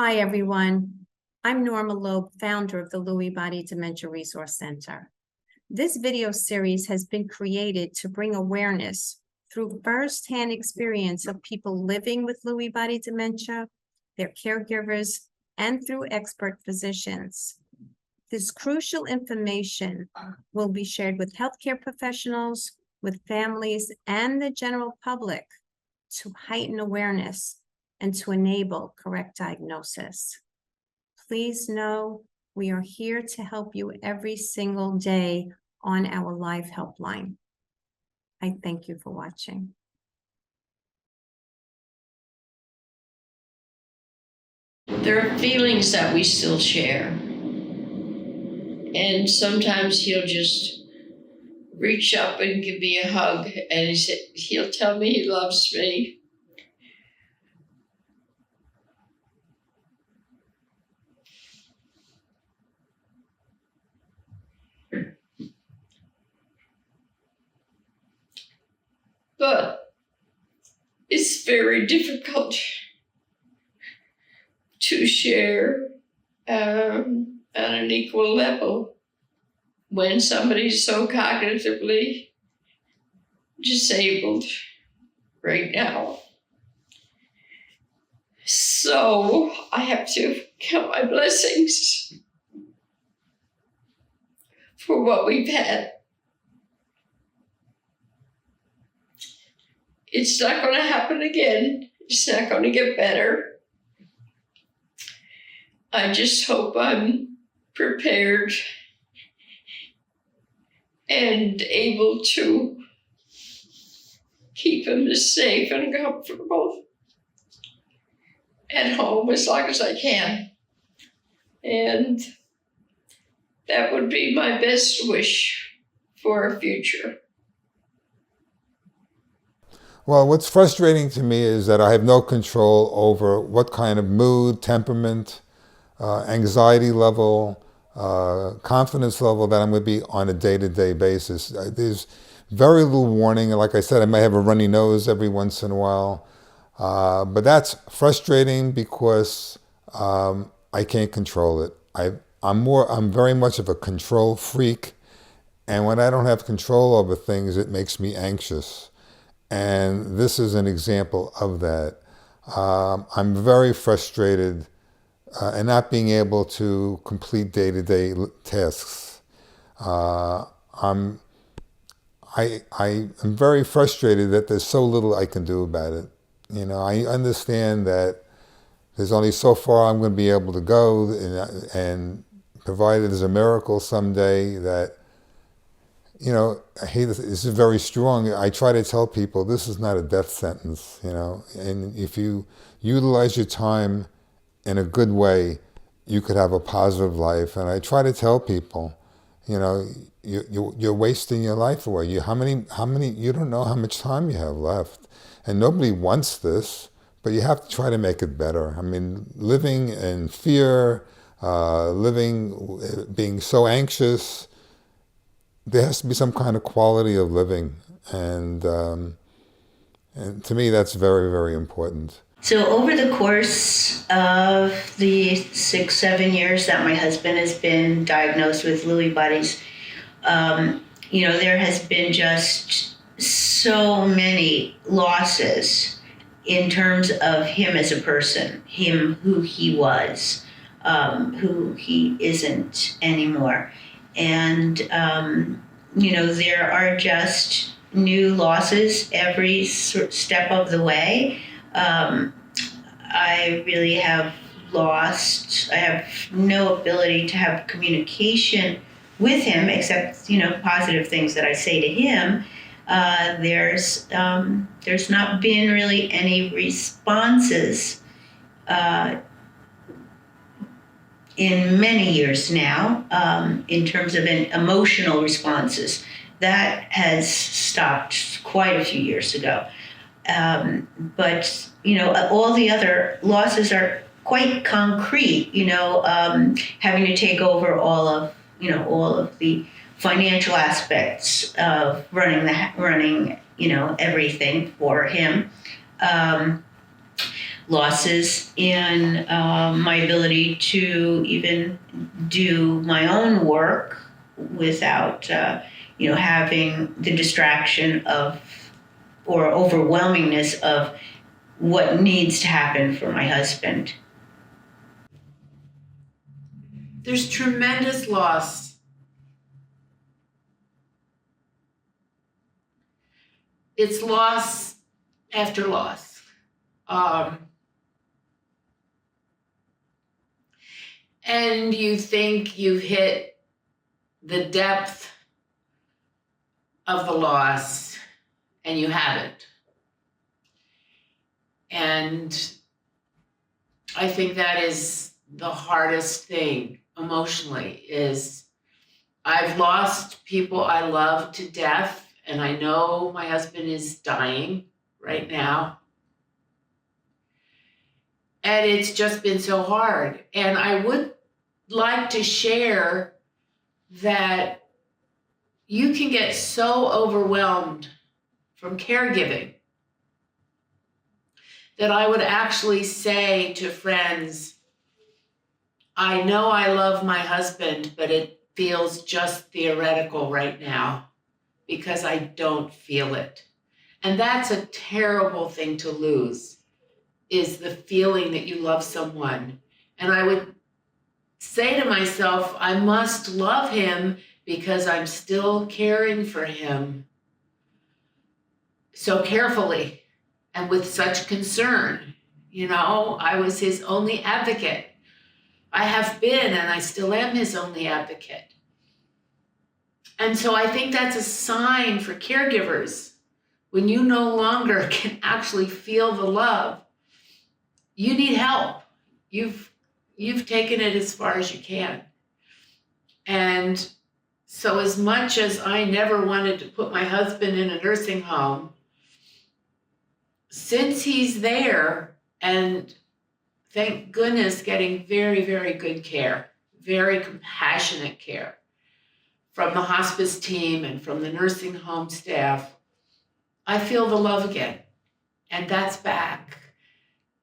Hi, everyone. I'm Norma Loeb, founder of the Lewy Body Dementia Resource Center. This video series has been created to bring awareness through firsthand experience of people living with Lewy body dementia, their caregivers, and through expert physicians. This crucial information will be shared with healthcare professionals, with families, and the general public to heighten awareness and to enable correct diagnosis. Please know we are here to help you every single day on our live helpline. I thank you for watching. There are feelings that we still share. And sometimes he'll just reach up and give me a hug, and he'll tell me he loves me. But it's very difficult to share on an equal level when somebody's so cognitively disabled right now. So I have to count my blessings for what we've had. It's not going to happen again. It's not going to get better. I just hope I'm prepared and able to keep him as safe and comfortable at home as long as I can. And that would be my best wish for a future. Well, what's frustrating to me is that I have no control over what kind of mood, temperament, anxiety level, confidence level that I'm going to be on a day-to-day basis. There's very little warning. Like I said, I may have a runny nose every once in a while. But that's frustrating because I can't control it. I'm very much of a control freak. And when I don't have control over things, it makes me anxious. And this is an example of that. I'm very frustrated in not being able to complete day-to-day tasks. I'm very frustrated that there's so little I can do about it. You know, I understand that there's only so far I'm going to be able to go, and provided there's a miracle someday that, you know, hey, this is very strong. I try to tell people this is not a death sentence, you know, and if you utilize your time in a good way, you could have a positive life. And I try to tell people, you know, you're wasting your life away. You don't know how much time you have left. And nobody wants this, but you have to try to make it better. I mean, living in fear, being so anxious, there has to be some kind of quality of living. And to me, that's very, very important. So over the course of the 6-7 years that my husband has been diagnosed with Lewy bodies, you know, there has been just so many losses in terms of him as a person, him who he was, who he isn't anymore. And, you know, there are just new losses every step of the way. I really have I have no ability to have communication with him except, you know, positive things that I say to him. There's not been really any responses in many years now, in terms of emotional responses. That has stopped quite a few years ago. But, you know, all the other losses are quite concrete, you know, having to take over all of the financial aspects of running, you know, everything for him. losses in my ability to even do my own work without, having the distraction of or overwhelmingness of what needs to happen for my husband. There's tremendous loss. It's loss after loss. And you think you've hit the depth of the loss, and you haven't. And I think that is the hardest thing emotionally, is I've lost people I love to death, and I know my husband is dying right now. And it's just been so hard. And I would like to share that you can get so overwhelmed from caregiving that I would actually say to friends, I know I love my husband, but it feels just theoretical right now because I don't feel it. And that's a terrible thing to lose, is the feeling that you love someone. And I would say to myself, I must love him because I'm still caring for him so carefully and with such concern. I was his only advocate. I have been, and I still am his only advocate. And so I think that's a sign for caregivers. When you no longer can actually feel the love, you need help. You've taken it as far as you can. And so as much as I never wanted to put my husband in a nursing home, since he's there, and thank goodness getting very, very good care, very compassionate care from the hospice team and from the nursing home staff, I feel the love again, and that's back.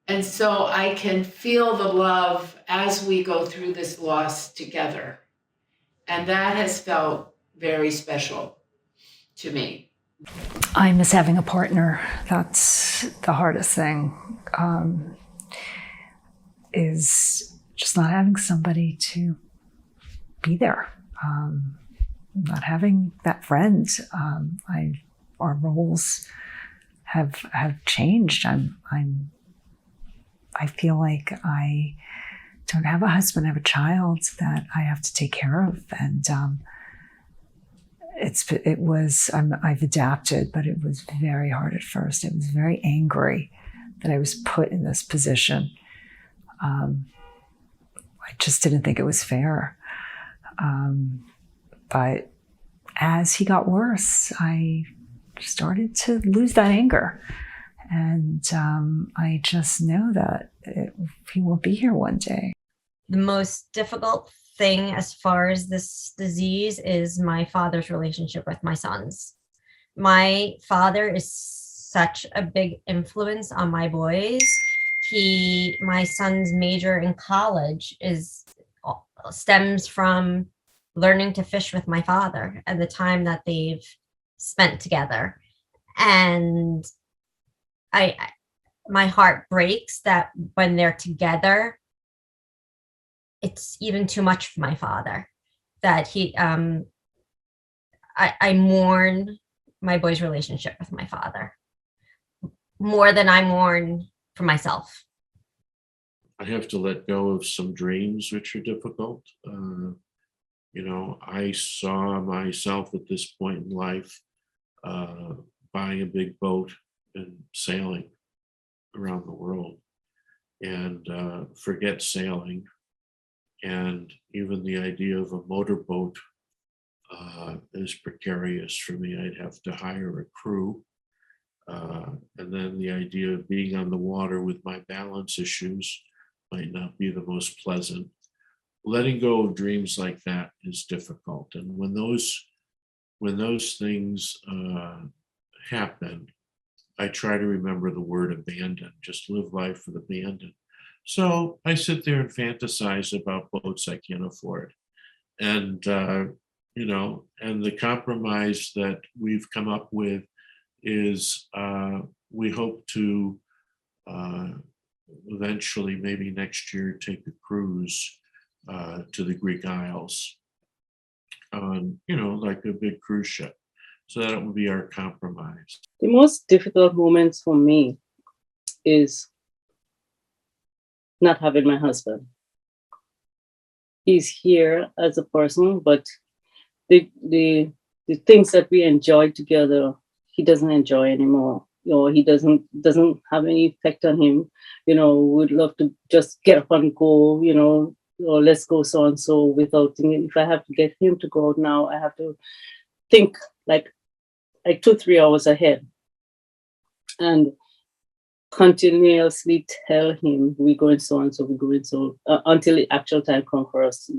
And so I can feel the love as we go through this loss together. And that has felt very special to me. I miss having a partner. That's the hardest thing, is just not having somebody to be there, not having that friend. Our roles have changed. I feel like I don't have a husband. I have a child that I have to take care of, and I've adapted, but it was very hard at first. I was very angry that I was put in this position. I just didn't think it was fair. But as he got worse, I started to lose that anger. And I just know that he won't be here one day. The most difficult thing as far as this disease is my father's relationship with my sons. My father is such a big influence on my boys. My son's major in college stems from learning to fish with my father and the time that they've spent together. And my heart breaks that when they're together, it's even too much for my father, that I mourn my boy's relationship with my father more than I mourn for myself. I have to let go of some dreams which are difficult. I saw myself at this point in life buying a big boat and sailing around the world, and forget sailing. And even the idea of a motorboat is precarious for me. I'd have to hire a crew. And then the idea of being on the water with my balance issues might not be the most pleasant. Letting go of dreams like that is difficult. And when those things happen, I try to remember the word abandon, just live life with abandon. So I sit there and fantasize about boats I can't afford. And, and the compromise that we've come up with is we hope to eventually, maybe next year, take a cruise to the Greek Isles on, like a big cruise ship. So that would be our compromise. The most difficult moments for me is not having my husband. He's here as a person, but the things that we enjoyed together, he doesn't enjoy anymore. He doesn't have any effect on him. Would love to just get up and go, or let's go so and so, without thinking. If I have to get him to go out now, I have to think like 2-3 hours ahead, and continuously tell him we're going so and so, we're going so, until the actual time comes for us.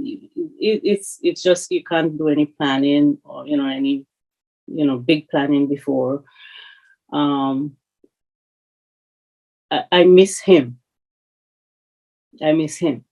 It's just, you can't do any planning or any big planning before. I miss him. I miss him.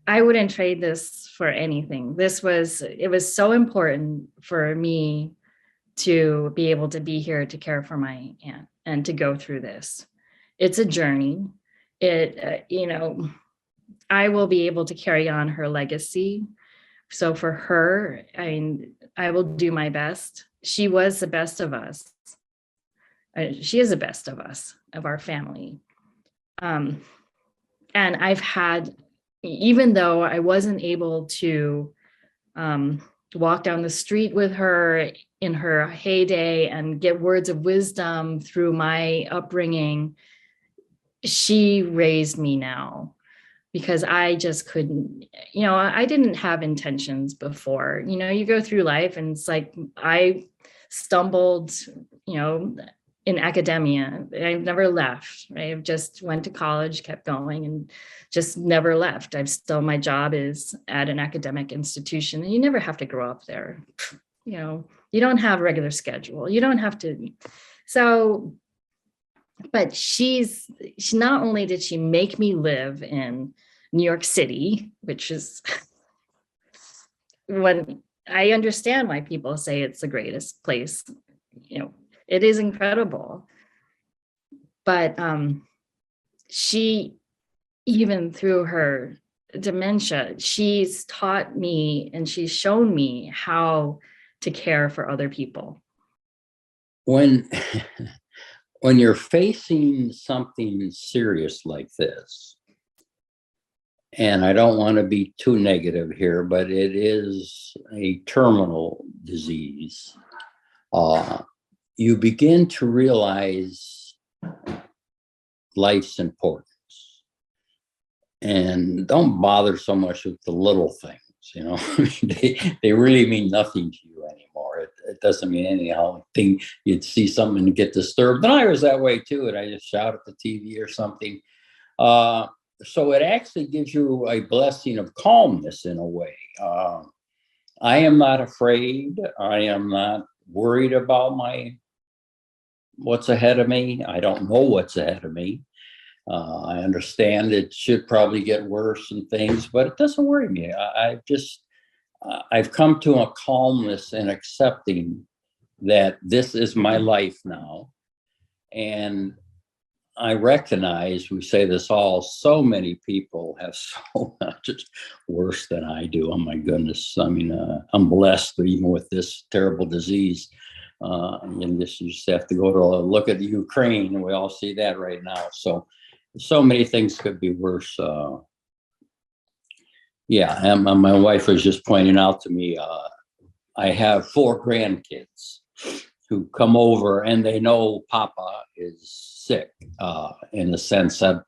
I wouldn't trade this for anything. It was so important for me to be able to be here to care for my aunt and to go through this. It's a journey. I will be able to carry on her legacy. So for her, I will do my best. She was the best of us. She is the best of us, of our family. And I've had, even though I wasn't able to walk down the street with her in her heyday and get words of wisdom through my upbringing, she raised me now, because I just couldn't, I didn't have intentions before. You go through life and it's like, I stumbled, in academia. I've never left. I just went to college, kept going, and just never left. My job is at an academic institution, and you never have to grow up there. You don't have a regular schedule. You don't have to. So, but she not only did she make me live in New York City, which is when I understand why people say it's the greatest place, it is incredible. But she, even through her dementia, she's taught me and she's shown me how to care for other people. When you're facing something serious like this, and I don't want to be too negative here, but it is a terminal disease, you begin to realize life's importance. And don't bother so much with the little things, they really mean nothing to you anymore. It doesn't mean anything. You'd see something and get disturbed. And I was that way too, and I just shout at the TV or something. So it actually gives you a blessing of calmness in a way. I am not afraid. I am not worried about what's ahead of me. I don't know what's ahead of me. I understand it should probably get worse and things, but it doesn't worry me. I've come to a calmness in accepting that this is my life now. And I recognize, we say this all, so many people have so much worse than I do. Oh my goodness. I mean, I'm blessed even with this terrible disease. And this, you just have to go to look at the Ukraine, and we all see that right now. So many things could be worse. And my wife was just pointing out to me, I have 4 grandkids who come over and they know Papa is sick, in the sense that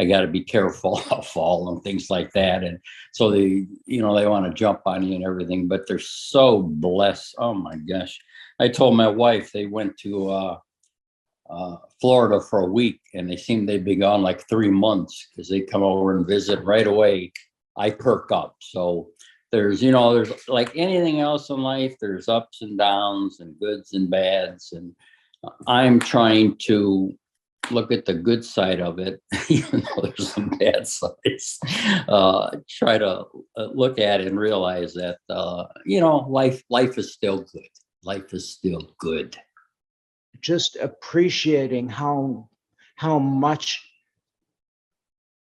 I got to be careful, I'll fall and things like that. And so they want to jump on you and everything, but they're so blessed. Oh my gosh. I told my wife they went to Florida for a week, and they seemed they'd be gone like 3 months because they come over and visit right away. I perk up. So there's like anything else in life, there's ups and downs and goods and bads. And I'm trying to look at the good side of it, even though there's some bad sides. Try to look at it and realize that, life is still good. Life is still good. Just appreciating how much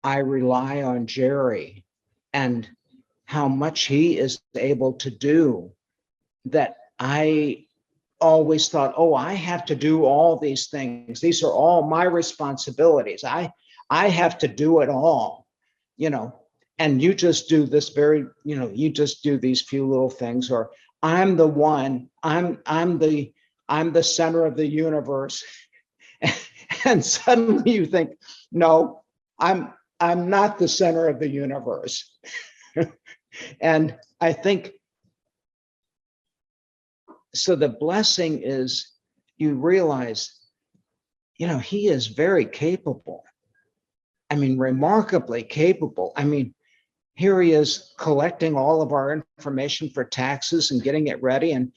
I rely on Jerry and how much he is able to do, that I always thought, oh, I have to do all these things. These are all my responsibilities. I have to do it all, and you just do this you just do these few little things, or I'm the one, I'm the center of the universe. And suddenly you think, no, I'm not the center of the universe. And I think, so the blessing is you realize, he is very capable. I mean, remarkably capable. I mean, here he is collecting all of our information for taxes and getting it ready. And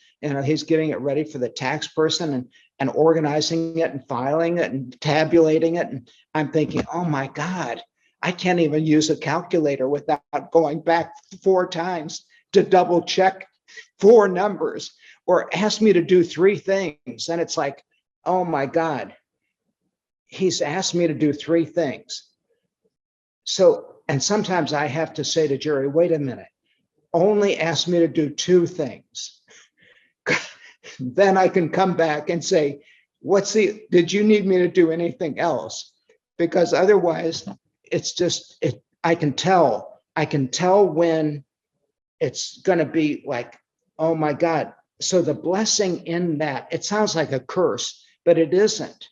he's getting it ready for the tax person and organizing it and filing it and tabulating it. And I'm thinking, oh my God, I can't even use a calculator without going back 4 times to double check 4 numbers, or ask me to do 3 things. And it's like, oh my God, he's asked me to do 3 things. So, and sometimes I have to say to Jerry, wait a minute, only ask me to do 2 things. Then I can come back and say, did you need me to do anything else? Because otherwise it's just, I can tell when it's going to be like, oh my God. So the blessing in that, it sounds like a curse, but it isn't.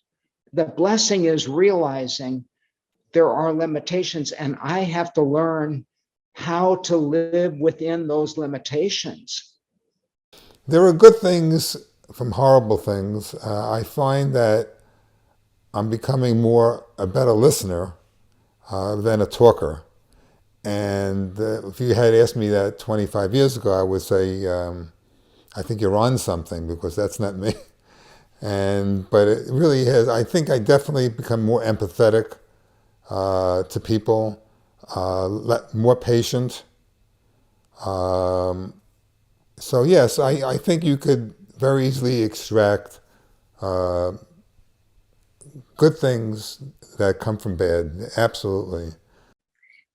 The blessing is realizing there are limitations, and I have to learn how to live within those limitations. There are good things from horrible things. I find that I'm becoming a better listener than a talker. And if you had asked me that 25 years ago, I would say, I think you're on something, because that's not me. But it really has, I think I definitely become more empathetic to people, more patient. So yes, I think you could very easily extract good things that come from bad. Absolutely.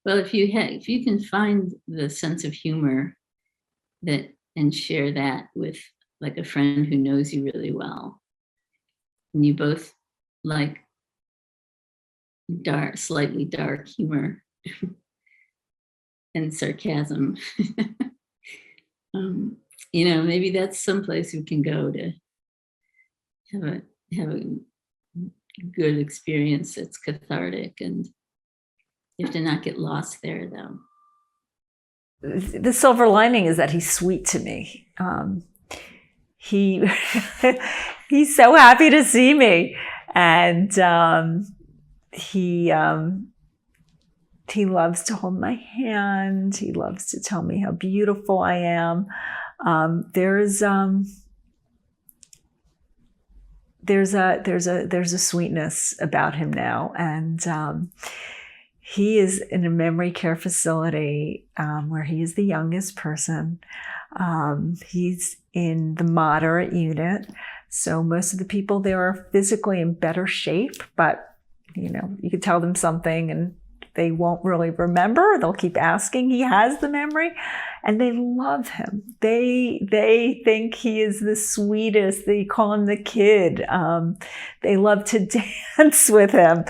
Well, if you can find the sense of humor and share that with like a friend who knows you really well, and you both like slightly dark humor and sarcasm, maybe that's someplace you can go to have a good experience that's cathartic, and you have to not get lost there, though. The silver lining is that he's sweet to me. He's so happy to see me, and he loves to hold my hand. He loves to tell me how beautiful I am. There's a sweetness about him now, and he is in a memory care facility where he is the youngest person. He's in the moderate unit, so most of the people there are physically in better shape, but you could tell them something and they won't really remember. They'll keep asking. He has the memory, and they love him. They think he is the sweetest. They call him the kid. They love to dance with him.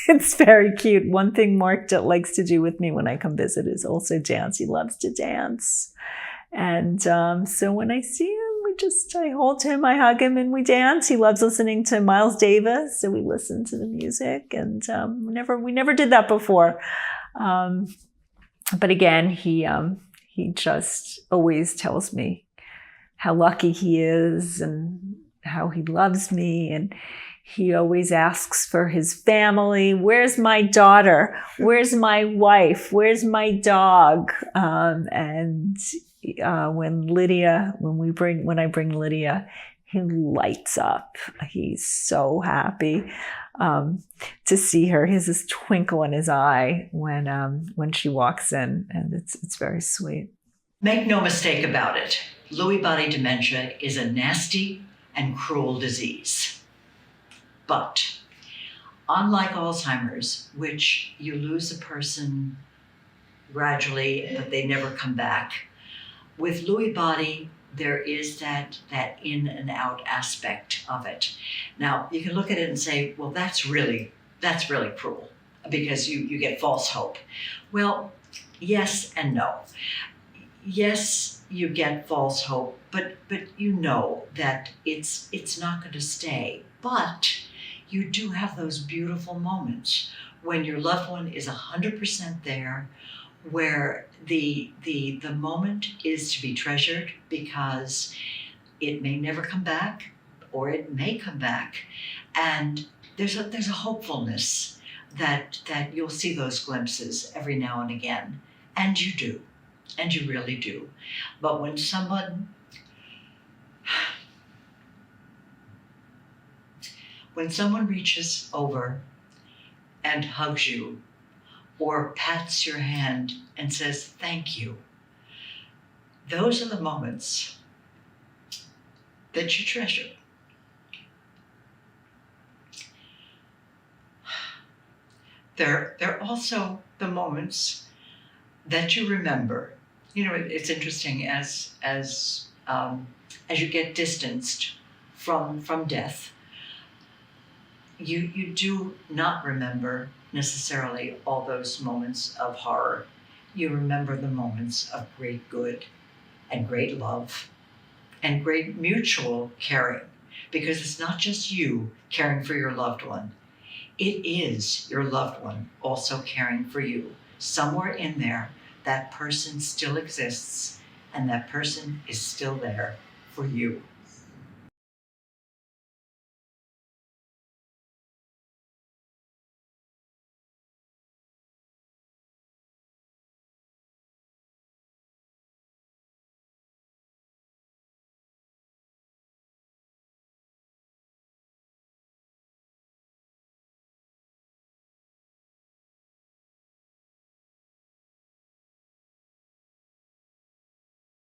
It's very cute. One thing Mark likes to do with me when I come visit is also dance. He loves to dance. And so when I see him, we I hold him, I hug him, and we dance. He loves listening to Miles Davis, so we listen to the music, and we never did that before. But again, he just always tells me how lucky he is and how he loves me, and he always asks for his family. Where's my daughter? Where's my wife? Where's my dog? And when I bring Lydia, he lights up. He's so happy to see her. He has this twinkle in his eye when she walks in, and it's very sweet. Make no mistake about it, Lewy body dementia is a nasty and cruel disease. But unlike Alzheimer's, which you lose a person gradually, but they never come back, with Lewy body, there is that in and out aspect of it. Now, you can look at it and say, well, that's really cruel because you get false hope. Well, yes and no. Yes, you get false hope, but you know that it's not going to stay. But you do have those beautiful moments when your loved one is 100% there, where the moment is to be treasured because it may never come back, or it may come back, and there's a hopefulness that you'll see those glimpses every now and again, and you do, and you really do. But when someone reaches over and hugs you, or pats your hand and says thank you, those are the moments that you treasure. They're also the moments that you remember. You know, it's interesting as you get distanced from death, you do not remember necessarily all those moments of horror. You remember the moments of great good and great love and great mutual caring, because it's not just you caring for your loved one. It is your loved one also caring for you. Somewhere in there, that person still exists, and that person is still there for you.